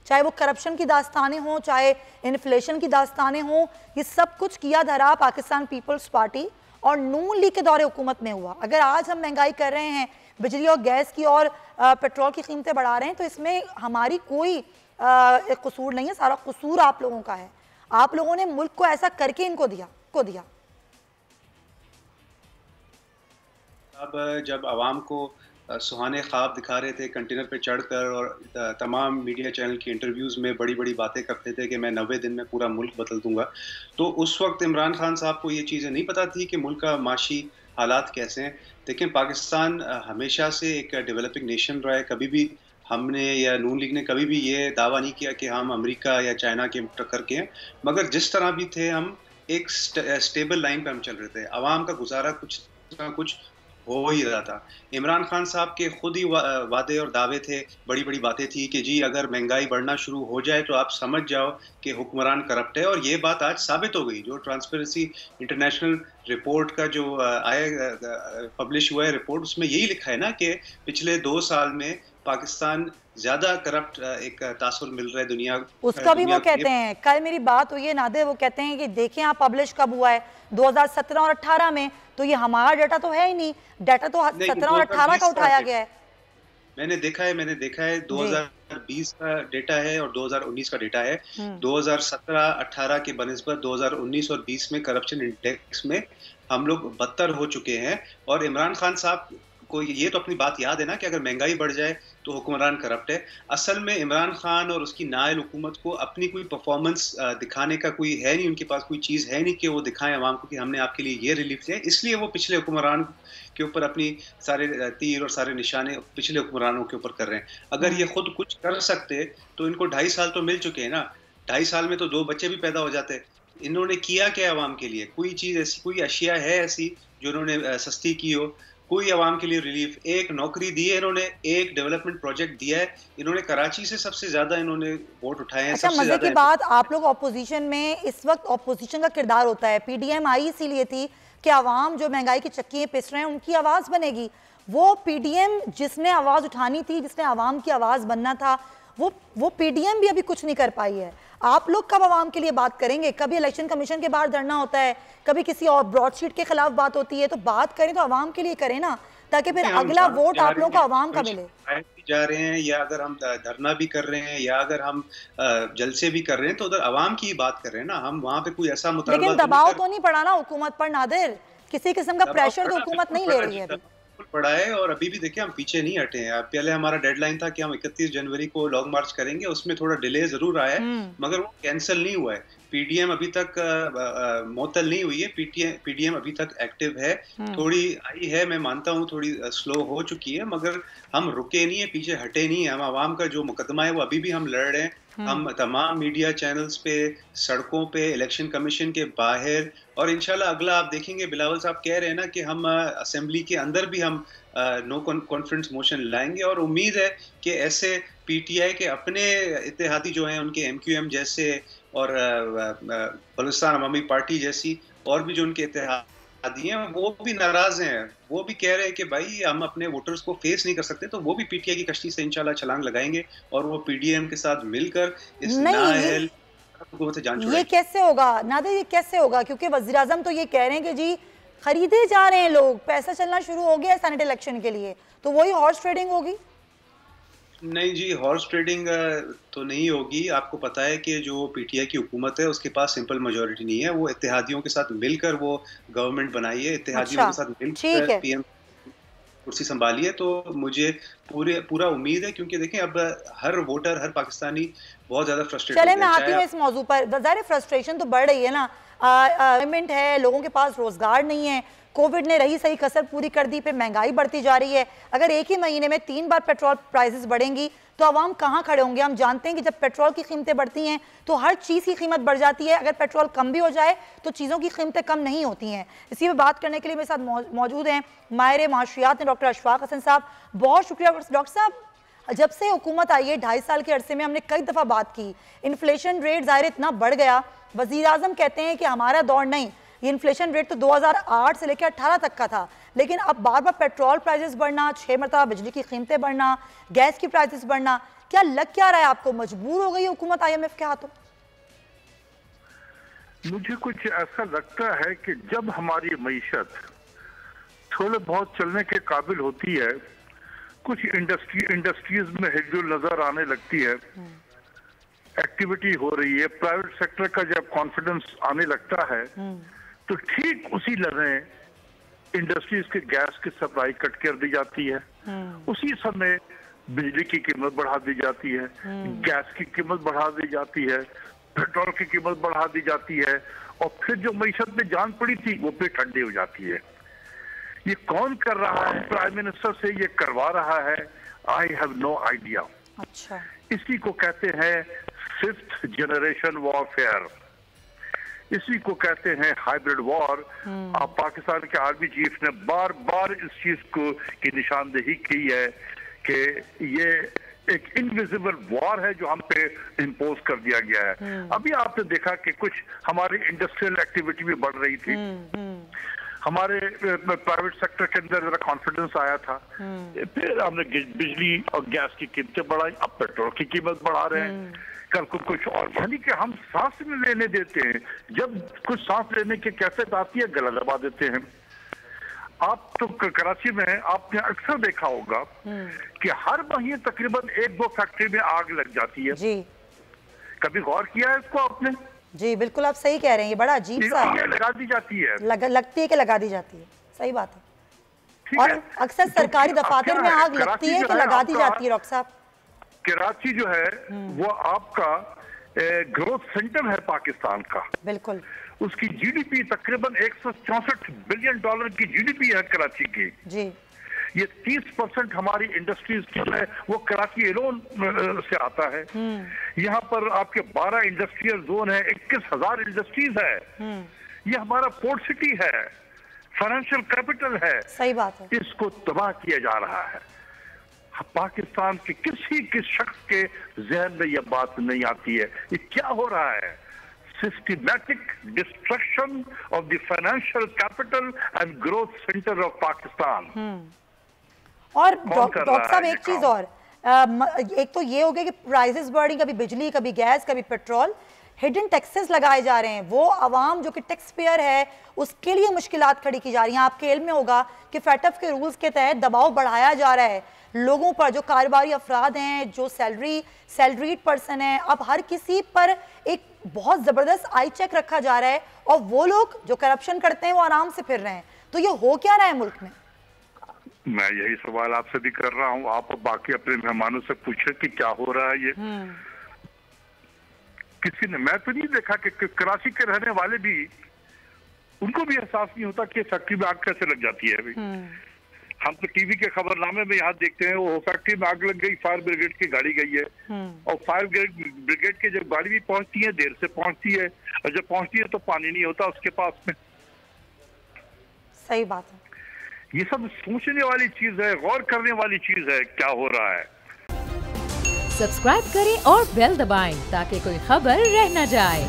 चाहे वो करप्शन की दास्तानें हों, चाहे इन्फ्लेशन की दास्तानें हों, ये सब कुछ किया धरा पाकिस्तान पीपल्स पार्टी और नून लीग के दौरे हुकूमत में हुआ। अगर आज हम महंगाई कर रहे हैं, बिजली और गैस की और पेट्रोल की कीमतें बढ़ा रहे हैं, तो इसमें हमारी कोई कसूर नहीं है, सारा कसूर आप लोगों का है। आप लोगों ने मुल्क को ऐसा करके इनको दिया। अब जब आवाम को सुहाने ख्वाब दिखा रहे थे कंटेनर पे चढ़कर और तमाम मीडिया चैनल की इंटरव्यूज़ में बड़ी बड़ी बातें करते थे कि मैं 90 दिन में पूरा मुल्क बदल दूंगा, तो उस वक्त इमरान खान साहब को ये चीज़ें नहीं पता थी कि मुल्क का माशी हालात कैसे हैं। लेकिन पाकिस्तान हमेशा से एक डेवलपिंग नेशन रहा है। कभी भी हमने या नून लीग ने कभी भी ये दावा नहीं किया कि हम अमेरिका या चाइना के टक्कर के हैं, मगर जिस तरह भी थे हम एक स्टेबल लाइन पर हम चल रहे थे। आवाम का गुजारा कुछ ना कुछ हो ही रहा था। इमरान खान साहब के खुद ही वादे और दावे थे, बड़ी बड़ी बातें थी कि जी अगर महंगाई बढ़ना शुरू हो जाए तो आप समझ जाओ कि हुक्मरान करप्ट है, और ये बात आज साबित हो गई। जो ट्रांसपेरेंसी इंटरनेशनल रिपोर्ट का जो पब्लिश हुआ है रिपोर्ट, उसमें यही लिखा है ना कि पिछले 2 साल में पाकिस्तान ज्यादा करप्ट एक तासुर मिल रहा है दुनिया। उसका भी वो कहते हैं, कल मेरी बात हुई है नादिर, वो कहते हैं कि देखें आप पब्लिश कब हुआ है 2017 और 18 में, तो ये हमारा डाटा तो है ही नहीं, डाटा तो 17 और 18 का उठाया गया है। मैंने देखा है 2020 का डेटा है और 2019 का डेटा है। 2017-18 के बनिस्बत 2019 और 20 में करप्शन इंडेक्स में हम लोग बदतर हो चुके हैं। और इमरान खान साहब को ये तो अपनी बात याद है ना कि अगर महंगाई बढ़ जाए तो हुक्मरान करप्ट है। असल में इमरान खान और उसकी नायल हुकूमत को अपनी कोई परफॉर्मेंस दिखाने का कोई है नहीं, उनके पास कोई चीज़ है नहीं कि वो दिखाएं अवाम को कि हमने आपके लिए ये रिलीफ दिया। इसलिए वो पिछले हुक्मरान के ऊपर अपनी सारे तीर और सारे निशाने पिछले हुक्मरानों के ऊपर कर रहे हैं। अगर ये खुद कुछ कर सकते तो इनको 2.5 साल तो मिल चुके हैं ना। 2.5 साल में तो 2 बच्चे भी पैदा हो जाते। इन्होंने किया क्या अवाम के लिए? कोई चीज़ ऐसी, कोई अशिया है ऐसी जो इन्होंने सस्ती की हो? कोई अवाम के लिए रिलीफ, एक नौकरी दी है इन्होंने, एक डेवलपमेंट प्रोजेक्ट दिया है इन्होंने। कराची से सबसे ज्यादा इन्होंने वोट उठाए हैं। अच्छा, मजे की बात, आप लोग ऑपोजिशन में, इस वक्त ऑपोजिशन का किरदार होता है। पीडीएम आई इसीलिए थी कि अवाम जो महंगाई की चक्की पिस रहे हैं उनकी आवाज बनेगी। वो पीडीएम जिसने आवाज उठानी थी, जिसने अवाम की आवाज बनना था, वो पीडीएम भी अभी कुछ नहीं कर पाई है। आप लोग कब अवाम के लिए बात करेंगे? कभी इलेक्शन कमीशन के बाहर धरना होता है, कभी किसी और ब्रॉडशीट के खिलाफ बात होती है, तो बात करें तो अवाम के लिए करें ना, ताकि फिर अगला वोट आप लोगों को अवाम का मिले। जा रहे हैं या अगर हम धरना भी कर रहे हैं या अगर हम जलसे भी कर रहे हैं तो उधर अवाम की बात कर रहे हैं ना, हम वहाँ पे कोई ऐसा मुतालबा। लेकिन दबाव तो नहीं पड़ा ना हुकूमत पर नादिर, किसी किस्म का प्रेशर तो हुकूमत नहीं ले रही है अभी। पड़ा है और अभी भी देखिए हम पीछे नहीं हटे हैं। पहले हमारा डेडलाइन था कि हम 31 जनवरी को लॉन्ग मार्च करेंगे, उसमें थोड़ा डिले जरूर आया है मगर वो कैंसिल नहीं हुआ है। पीडीएम अभी तक मुअत्तल नहीं हुई है, पीडीएम अभी तक एक्टिव है। थोड़ी आई है, मैं मानता हूँ थोड़ी स्लो हो चुकी है, मगर हम रुके नहीं है, पीछे हटे नहीं है। हम आवाम का जो मुकदमा है वो अभी भी हम लड़ रहे हैं। हम तमाम मीडिया चैनल्स पे, सड़कों पे, इलेक्शन कमीशन के बाहर, और इंशाल्लाह अगला आप देखेंगे बिलावल साहब कह रहे हैं ना कि हम असेंबली के अंदर भी हम नो कॉन्फ्रेंस मोशन लाएंगे। और उम्मीद है कि ऐसे पीटीआई के अपने इत्तेहादी जो हैं उनके एमक्यूएम जैसे और बलूचिस्तान अवामी पार्टी जैसी और भी जो उनके इत्तेहादी हैं वो भी नाराज हैं। वो भी कह रहे हैं कि भाई हम अपने वोटर्स को फेस नहीं कर सकते, तो वो भी पीटीआई की कश्ती से इंशाल्लाह छलांग लगाएंगे और वो पीडीएम के साथ मिलकर इस नाअहल हुकूमत से जान छुड़ाएंगे। ये कैसे होगा नादिर, ये कैसे होगा? क्योंकि वज़ीर आज़म तो ये कह रहे हैं कि जी खरीदे जा रहे हैं लोग, पैसा चलना शुरू हो गया है सेनेट इलेक्शन के लिए, तो वही हॉर्स ट्रेडिंग होगी। नहीं जी, हॉर्स ट्रेडिंग तो नहीं होगी। आपको पता है कि जो पीटीआई की हुकूमत है उसके पास सिंपल मेजोरिटी नहीं है। वो इत्तेहादियों के साथ मिलकर वो गवर्नमेंट बनाई है, इत्तेहादियों के साथ मिलकर पीएम कुर्सी संभाली है। तो मुझे पूरा उम्मीद है, क्योंकि देखें अब हर वोटर, हर पाकिस्तानी बहुत ज्यादा फ्रस्ट्रेटेड है। चले मैं आती हूँ इस मौजू पर। ज़ाहिर फ्रस्ट्रेशन तो बढ़ रही है ना, अनएम्प्लॉयमेंट है, लोगों के पास रोजगार नहीं है, कोविड ने रही सही कसर पूरी कर दी, फिर महंगाई बढ़ती जा रही है। अगर एक ही महीने में 3 बार पेट्रोल प्राइसेस बढ़ेंगी तो आवाम कहाँ खड़े होंगे? हम जानते हैं कि जब पेट्रोल की कीमतें बढ़ती हैं तो हर चीज़ की कीमत बढ़ जाती है। अगर पेट्रोल कम भी हो जाए तो चीज़ों की कीमतें कम नहीं होती हैं। इसी पर बात करने के लिए मेरे साथ मौजूद हैं माहिर माशियात डॉक्टर अशफाक हसन साहब। बहुत शुक्रिया डॉक्टर साहब। जब से हुकूमत आई है 2.5 साल के अरसे में हमने कई दफ़ा बात की, इन्फ्लेशन रेट ज़ाहिर इतना बढ़ गया। वज़ीर आज़म कहते हैं कि हमारा दौर नहीं, ये इन्फ्लेशन रेट तो 2008 से लेकर 18 तक का था, लेकिन अब बार बार पेट्रोल प्राइसेस बढ़ना, 6 मरतबा बिजली की कीमतें बढ़ना, गैस की प्राइसेस बढ़ना, क्या लग क्या रहा है आपको, मजबूर हो गई हुकूमत IMF के हाथों? मुझे कुछ ऐसा लगता है कि जब हमारी मईशत थोड़े बहुत चलने के काबिल होती है, कुछ इंडस्ट्रीज में हिलजुल नजर आने लगती है, एक्टिविटी हो रही है, प्राइवेट सेक्टर का जब कॉन्फिडेंस आने लगता है, तो ठीक उसी लम्हे इंडस्ट्रीज के गैस की सप्लाई कट कर दी जाती है। उसी समय बिजली की कीमत बढ़ा दी जाती है, गैस की कीमत बढ़ा दी जाती है, पेट्रोल की कीमत बढ़ा दी जाती है, और फिर जो मईशत में जान पड़ी थी वो फिर ठंडी हो जाती है। ये कौन कर रहा है? प्राइम मिनिस्टर से ये करवा रहा है, आई हैव नो आइडिया। अच्छा, इसी को कहते हैं 5th जनरेशन वॉरफेयर, इसी को कहते हैं हाइब्रिड वॉर। अब पाकिस्तान के आर्मी चीफ ने बार बार इस चीज को की निशानदेही की है कि ये एक इनविजिबल वॉर है जो हम पे इम्पोज कर दिया गया है। अभी आपने देखा कि कुछ हमारी इंडस्ट्रियल एक्टिविटी भी बढ़ रही थी, हमारे प्राइवेट सेक्टर के अंदर जरा कॉन्फिडेंस आया था, फिर हमने बिजली और गैस की कीमतें बढ़ाई, अब पेट्रोल की कीमत बढ़ा रहे हैं, कल को कुछ और। यानी कि हम सांस में लेने देते हैं, जब कुछ सांस लेने की कैफियत आती है गला दबा देते हैं। आप तो कराची में आपने अक्सर देखा होगा कि हर महीने तकरीबन 1-2 फैक्ट्री में आग लग जाती है जी। कभी गौर किया है इसको आपने? जी बिल्कुल, आप सही कह रहे हैं, ये बड़ा अजीब सा लगा दी जाती है, लगती है कि लगा दी जाती है, सही बात है। और अक्सर सरकारी दफातर में आग लगती है कि लगा दी जाती है? डॉक्टर साहब, कराची जो है वो आपका ग्रोथ सेंटर है पाकिस्तान का। बिल्कुल, उसकी जीडीपी तकरीबन 164 बिलियन डॉलर की जीडीपी है कराची की जी। ये 30% हमारी इंडस्ट्रीज जो है वो कराची एलोन से आता है। यहाँ पर आपके 12 इंडस्ट्रियल जोन है, 21,000 इंडस्ट्रीज है। ये हमारा पोर्ट सिटी है, फाइनेंशियल कैपिटल है। सही बात है। इसको तबाह किया जा रहा है। पाकिस्तान के किसी शख्स के जहन में यह बात नहीं आती है ये क्या हो रहा है। Systematic destruction of the financial capital and growth centre of Pakistan. और डॉक्टर साहब एक चीज और, एक तो ये हो गया कि प्राइसेस बढ़ी, कभी बिजली, कभी गैस, कभी पेट्रोल, हिडन टैक्सेस लगाए जा रहे हैं, वो आवाम जो कि टैक्स पेयर है उसके लिए मुश्किलात खड़ी की जा रही हैं। आपके इल्म में होगा कि फैटफ के रूल्स के तहत दबाव बढ़ाया जा रहा है लोगों पर, जो कारोबारी अफराद हैं, जो सैलरीड पर्सन है, अब हर किसी पर एक बहुत जबरदस्त आई चेक रखा जा रहा है, और वो लोग जो करप्शन करते हैं वो आराम से फिर रहे हैं। तो ये हो क्या रहा है मुल्क में? मैं यही सवाल आपसे भी कर रहा हूँ, आप बाकी अपने मेहमानों से पूछे कि क्या हो रहा है ये। किसी ने, मैं तो नहीं देखा कि कराची के रहने वाले भी, उनको भी एहसास नहीं होता कि फैक्ट्री में आग कैसे लग जाती है। अभी हम तो टीवी के खबरनामे में यहाँ देखते हैं वो फैक्ट्री में आग लग गई, फायर ब्रिगेड की गाड़ी गई है, और फायर ब्रिगेड की जब गाड़ी भी पहुंचती है देर से पहुंचती है, और जब पहुंचती है तो पानी नहीं होता उसके पास में। सही बात है। ये सब सोचने वाली चीज है, गौर करने वाली चीज है क्या हो रहा है। सब्सक्राइब करें और बेल दबाएं ताकि कोई खबर रह न जाए।